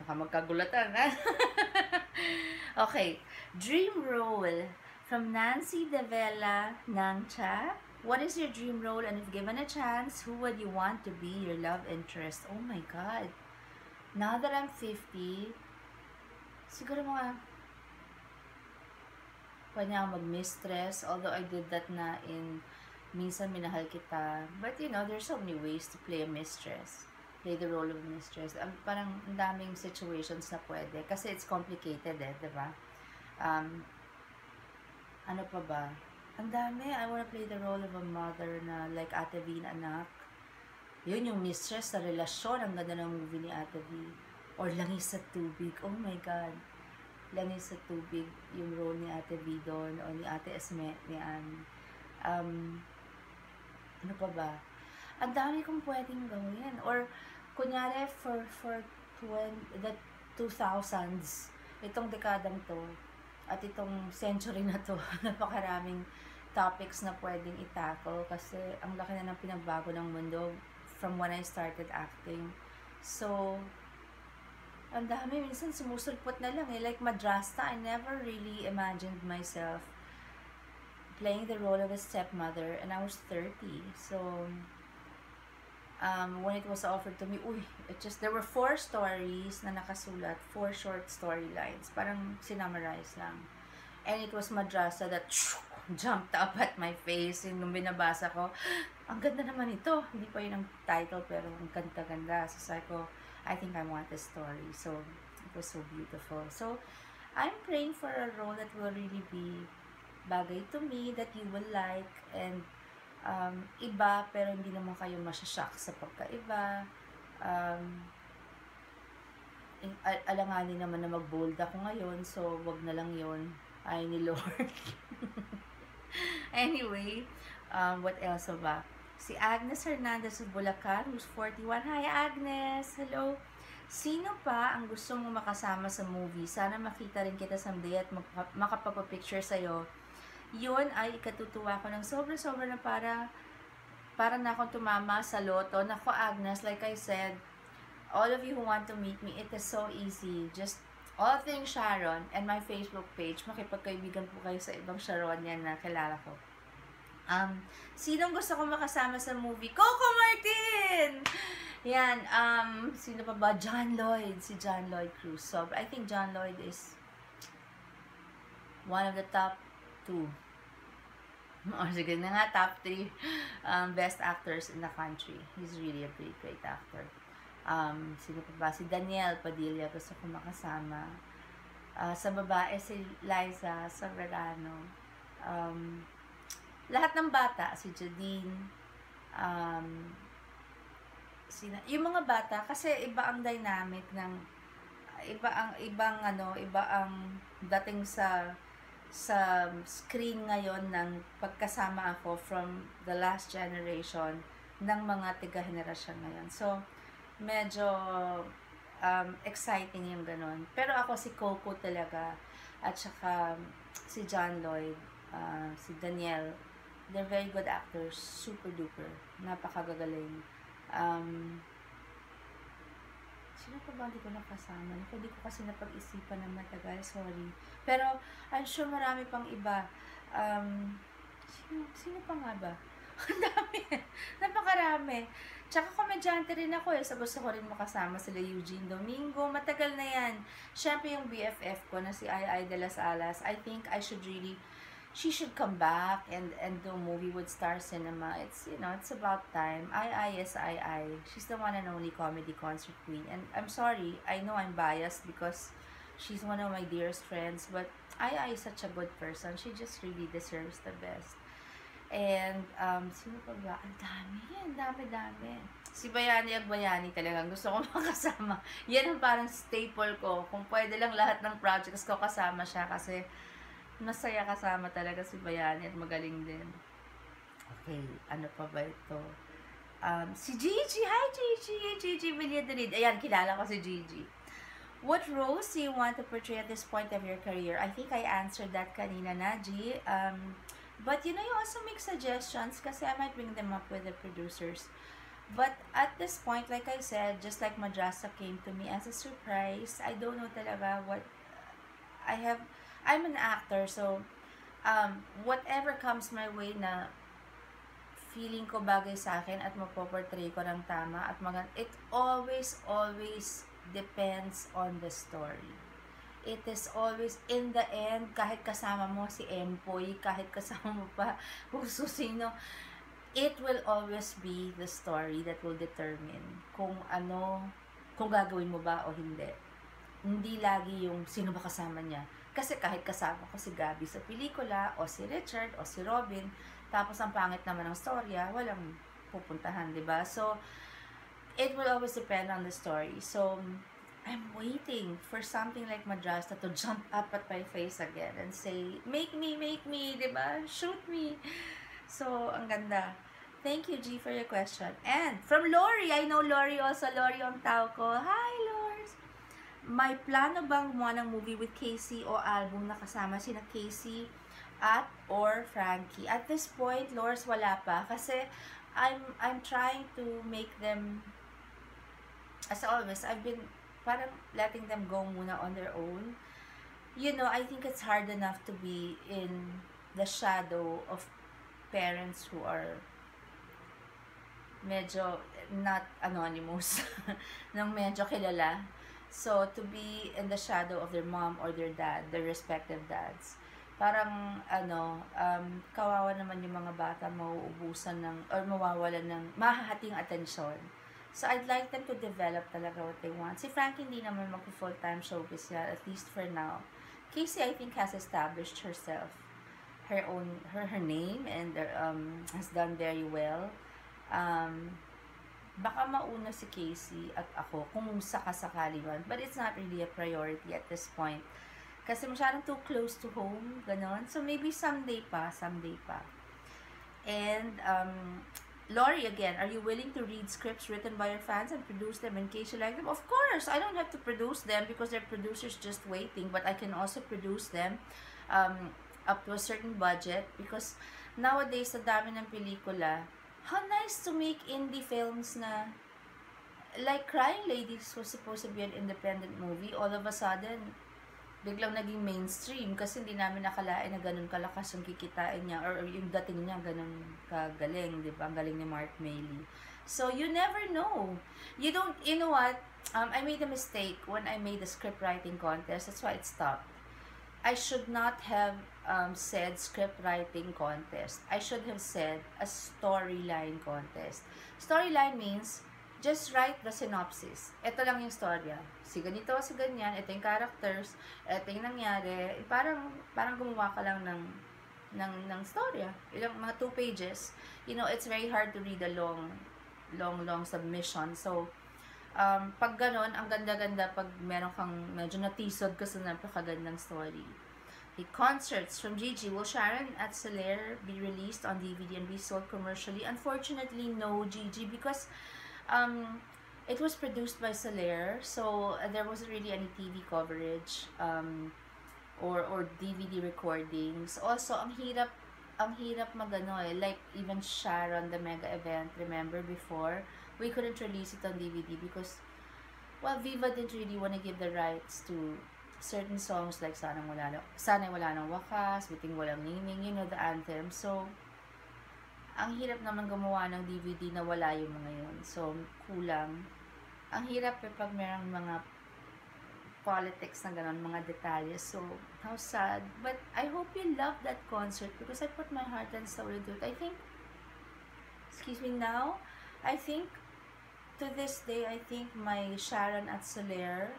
Baka magkagulatan, ha? Okay. Dream role from Nancy Devella Nangcha. What is your dream role, and if given a chance, who would you want to be your love interest? Oh my God. Now that I'm 50, siguro mga pwede ako mag-mistress, although I did that na in Minsan Minahal Kita. But you know, there's so many ways to play a mistress. Play the role of a mistress. Parang ang daming situations na pwede. Kasi it's complicated di ba? Ano pa ba? Ang dami. I wanna play the role of a mother na like Ate V na anak. Yun yung mistress sa relasyon. Ang ganda ng movie ni Ate V. Or Langis sa Tubig. Oh my God. Langis sa Tubig. Yung role ni Ate V doon. O ni Ate Esme. Ni Anne. Ano pa ba? Ang dami kong pwedeng gawin. Or, kunyari, for the 2000s, itong dekadang to, at itong century na to, napakaraming topics na pwedeng i-tackle kasi ang laki na ng pinagbago ng mundo from when I started acting. So, ang dami. Minsan sumusulpot na lang eh. Like Madrasta, I never really imagined myself playing the role of a stepmother, and I was 30. So, when it was offered to me, there were 4 stories na nakasulat, 4 short storylines, parang sinummarize lang. And it was Madrasa that jumped up at my face. Yung nung binabasa ko, ang ganda naman ito. Hindi pa yun ang title, pero ang ganda-ganda. So, sabi ko, I think I want this story. So, it was so beautiful. So, I'm praying for a role that will really be bagay to me, that you will like, and iba, pero hindi naman kayo masyashock sa pagkaiba. Alanganin naman na mag-bold ako ngayon, so wag na lang yon. Ay ni Lord. Anyway, what else ba? Si Agnes Hernandez of Bulacan, who's 41. Hi Agnes! Hello! Sino pa ang gusto mong makasama sa movie? Sana makita rin kita someday at makapapapicture sa'yo. Yun ay ikatutuwa ko ng sobra-sobra na para na akong tumama sa loto. Nako Agnes, like I said, all of you who want to meet me, it is so easy. Just all things Sharon and my Facebook page. Makipagkaibigan po kayo sa ibang Sharon yan na kilala ko. Sinong gusto ko makasama sa movie? Coco Martin! Yan, sino pa ba? John Lloyd. Si John Lloyd Cruz. So, I think John Lloyd is one of the top 2. O sige na nga, top 3 best actors in the country. He's really a great, great actor. Sino pa ba? Si Daniel Padilla, gusto ko makasama. Sa babae, si Liza Soberano. Lahat ng bata, si Jadine. Yung mga bata, kasi iba ang dynamic ng, iba ang dating sa screen ngayon ng pagkasama ako from the last generation ng mga tiga-henerasyon ngayon. So, medyo exciting yung ganun. Pero ako si Coco talaga, at saka si John Lloyd, si Daniel, they're very good actors, super duper, napakagagaling. Sino pa ba hindi ko nakasama? Hindi ko kasi napag-isipan ng matagal, sorry. Pero, I'm sure marami pang iba. Sino pa nga ba? Ang dami. Napakarami. Tsaka komedyante rin ako so gusto ko rin makasama sila Eugene Domingo. Matagal na yan. Siyempre yung BFF ko na si Ai de las Alas. I think she should come back and do a movie with Star Cinema. It's about time. Ai is Ai. She's the one and only comedy concert queen. And I'm sorry, I know I'm biased because she's one of my dearest friends, but Ai is such a good person. She just really deserves the best. And, sino pa ba? Ang dami. Si Bayani Agbayani talagang gusto ko makasama. Yan ang parang staple ko. Kung pwede lang lahat ng projects ko kasama siya kasi masaya kasama talaga si Bayani at magaling din. Okay, ano pa ba ito? Si Gigi. Hi, Gigi. Gigi Villadarid. Ayan, kilala ko si Gigi. What roles do you want to portray at this point of your career? I think I answered that kanina na, G. But you also make suggestions kasi I might bring them up with the producers. But at this point, like I said, just like Madrasa came to me as a surprise, I don't know talaga what I have. I'm an actor, so whatever comes my way na feeling ko bagay sa akin at mapoportray ko ng tama at it always depends on the story. It is always, in the end, kahit kasama mo si Empoy, kahit kasama mo pa kung sino, it will always be the story that will determine kung kung gagawin mo ba o hindi. Hindi lagi yung sino ba kasama niya. Kasi kahit kasama ko si Gabby sa pelikula, o si Richard, o si Robin, tapos ang pangit naman ng storya, walang pupuntahan, di ba? So, it will always depend on the story. So, I'm waiting for something like Madrasta to jump up at my face again and say, make me, di ba? Shoot me. So, ang ganda. Thank you, G, for your question. And from Lori, I know Lori also. Lori ang tao ko. Hi, Lors! May plano bang gumawa ng movie with Casey o album na kasama sina Casey at or Frankie? At this point, Lors, wala pa. Kasi I'm trying to make them, as always, I've been parang letting them go muna on their own. You know, I think it's hard enough to be in the shadow of parents who are medyo not anonymous, ng medyo kilala. So, to be in the shadow of their mom or their dad, their respective dads, parang, kawawa naman yung mga bata mauubusan ng, or mawawalan ng, mahahating atensyon. So, I'd like them to develop talaga what they want. Si Frankie hindi naman mag-full-time showbiz yan, at least for now. Casey, I think, has established herself, her name, and has done very well. Baka mauna si Casey at ako kung sakasakali man, but it's not really a priority at this point kasi masyadong too close to home, ganon. So maybe someday pa. And Lori, again, are you willing to read scripts written by your fans and produce them in case you like them? Of course, I don't have to produce them because they're producers just waiting, but I can also produce them up to a certain budget because nowadays, sa dami ng pelikula, how nice to make indie films na, like Crying Ladies was supposed to be an independent movie. All of a sudden, biglang naging mainstream kasi hindi namin nakalain na ganun kalakas yung kikitain niya or yung dating niya ganun kagaling, di ba? Ang galing ni Mark Mayley. So, you never know. You know what? I made a mistake when I made the script writing contest. That's why it stopped. I should not have said script writing contest. I should have said a storyline contest. Storyline means just write the synopsis. Ito lang yung storya. Si ganito, si ganyan, ito yung characters, ito yung nangyari. Parang gumawa ka lang ng storya. Ilang mga 2 pages. You know, it's very hard to read a long submission. So, pag ganon, ang ganda-ganda pag meron kang medyo natisod kasi napakagandang story. The concerts from Gigi. Will Sharon at Soler be released on DVD and be sold commercially? Unfortunately, no, Gigi, because it was produced by Soler, so there wasn't really any TV coverage or DVD recordings. Also, ang hirap magano like even Sharon, the mega event, remember before? We couldn't release it on DVD because, well, Viva didn't really want to give the rights to certain songs like Sana'y Wala Nang Wakas, Biting Walang Nining, you know, the anthem. So, ang hirap naman gumawa ng DVD na wala yung mga yun. So, kulang. Ang hirap pag merong mga politics na gano'n, mga detalye. So, how sad. But I hope you love that concert because I put my heart and soul into it. I think, now, I think, to this day, I think my Sharon at Soler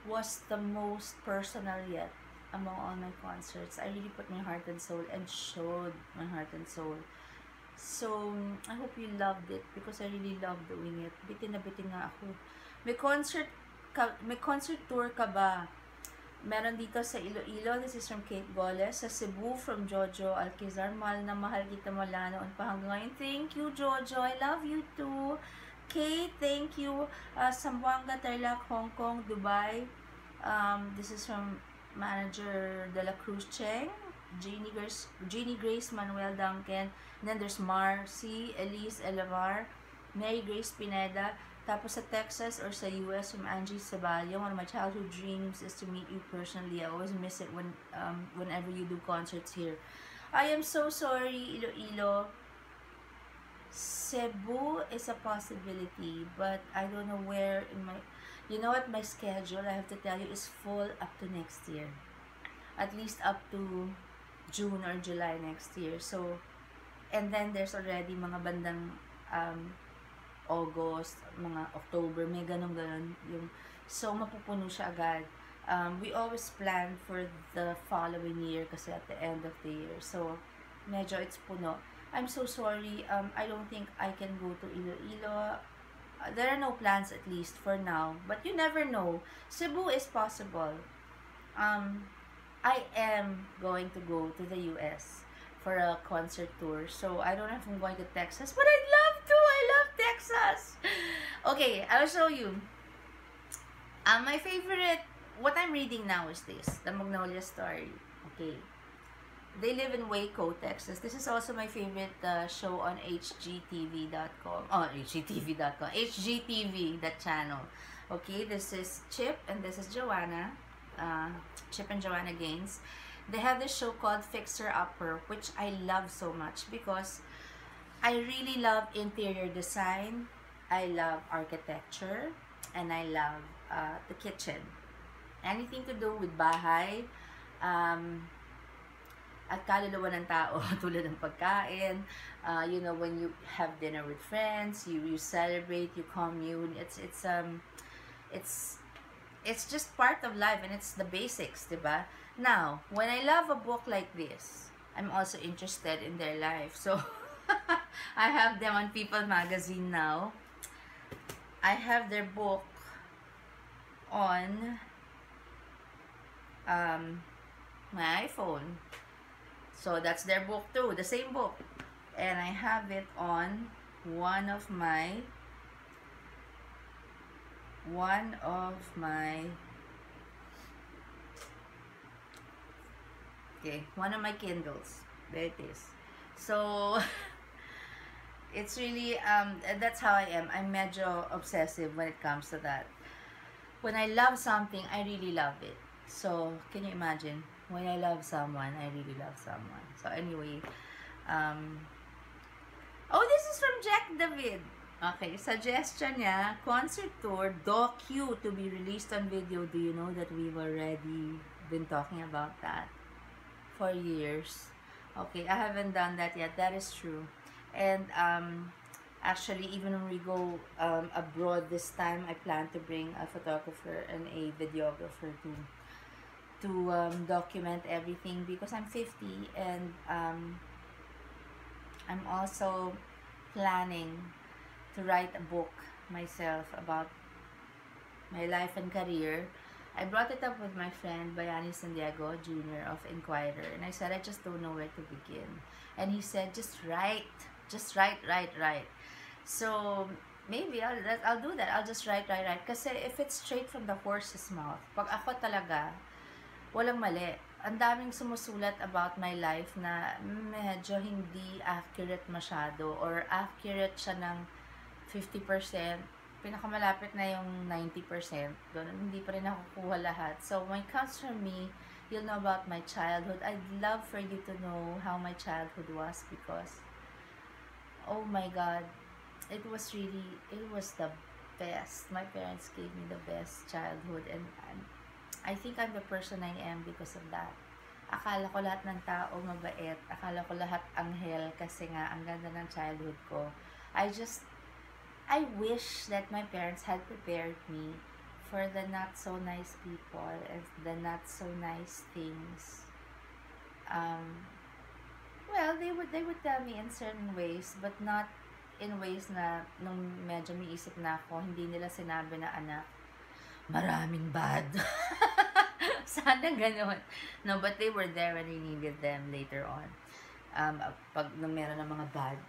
was the most personal yet among all my concerts. I really put my heart and soul and showed my heart and soul. So, I hope you loved it because I really loved doing it. Bitin na bitin nga ako. May concert tour ka ba? Meron dito sa Iloilo. This is from Kate Goles. Sa Cebu, from Jojo Alquizar. Mahal na mahal kita mula noon pa hanggang ngayon. Thank you, Jojo. I love you too. Kate, thank you. Zamboanga, Tarlac, Hong Kong, Dubai. This is from manager De La Cruz Cheng, Jeannie Grace, Manuel Duncan. And then there's Marcy, Elise, Elamar, Mary Grace Pineda. Tapos sa Texas or sa US from Angie Sabalyo. One of my childhood dreams is to meet you personally. I always miss it whenever you do concerts here. I am so sorry, Iloilo. Cebu is a possibility, but I don't know where in my... You know what? My schedule, I have to tell you, is full up to next year. At least up to June or July next year. So, and then there's already mga bandang August, mga October, may ganun-ganun yung, so mapupuno siya agad. We always plan for the following year kasi at the end of the year, so medyo it's puno. I'm so sorry, I don't think I can go to Iloilo. There are no plans, at least for now, but you never know. Cebu is possible. I am going to go to the US for a concert tour, so I don't know if I'm going to Texas, but I'd love to. I love Texas. Okay, I'll show you. My favorite, what I'm reading now is this, The Magnolia Story. Okay, they live in Waco, Texas. This is also my favorite show on hgtv.com. Oh, hgtv.com. HGTV, that channel. Okay, this is Chip and this is Joanna. Chip and Joanna Gaines. They have this show called Fixer Upper, which I love so much because I really love interior design, I love architecture, and I love the kitchen. Anything to do with bahay, at kaluluwa ng tao, tulad ng pagkain, you know, when you have dinner with friends, you celebrate, you commune, it's just part of life, and it's the basics, diba? Now, when I love a book like this, I'm also interested in their life. So, I have them on People Magazine now. I have their book on my iPhone. So, that's their book too, the same book. And I have it on one of my Kindles. There it is. So it's really that's how I am. I'm medyo obsessive when it comes to that. When I love something, I really love it. So can you imagine? When I love someone, I really love someone. So anyway, oh, this is from Jack David. Okay, suggestion niya, concert tour, docu to be released on video. Do you know that we've already been talking about that for years? Okay, I haven't done that yet. That is true. And actually, even when we go abroad this time, I plan to bring a photographer and a videographer to document everything because I'm 50 and I'm also planning to write a book myself about my life and career. I brought it up with my friend Bayani Santiago Jr. of Inquirer, and I said I just don't know where to begin. And he said, just write. So maybe I'll do that. I'll just write. Kasi if it's straight from the horse's mouth, pag ako talaga, walang mali. Ang daming sumusulat about my life na medyo hindi accurate masyado or accurate siya ng 50%. Pinakamalapit na yung 90%. Doon, hindi pa rin nakukuha lahat. So, when it comes from me, you'll know about my childhood. I'd love for you to know how my childhood was because, oh my God, it was the best. My parents gave me the best childhood and I think I'm the person I am because of that. Akala ko lahat ng tao mabait. Akala ko lahat anghel kasi nga ang ganda ng childhood ko. I wish that my parents had prepared me for the not so nice people and the not so nice things. Well, they would tell me in certain ways, but not in ways na nung medyo may isip na ako, hindi nila sinabi na anak, maraming bad. Sana ganon. No, but they were there when I needed them later on. Pag meron ng mga bad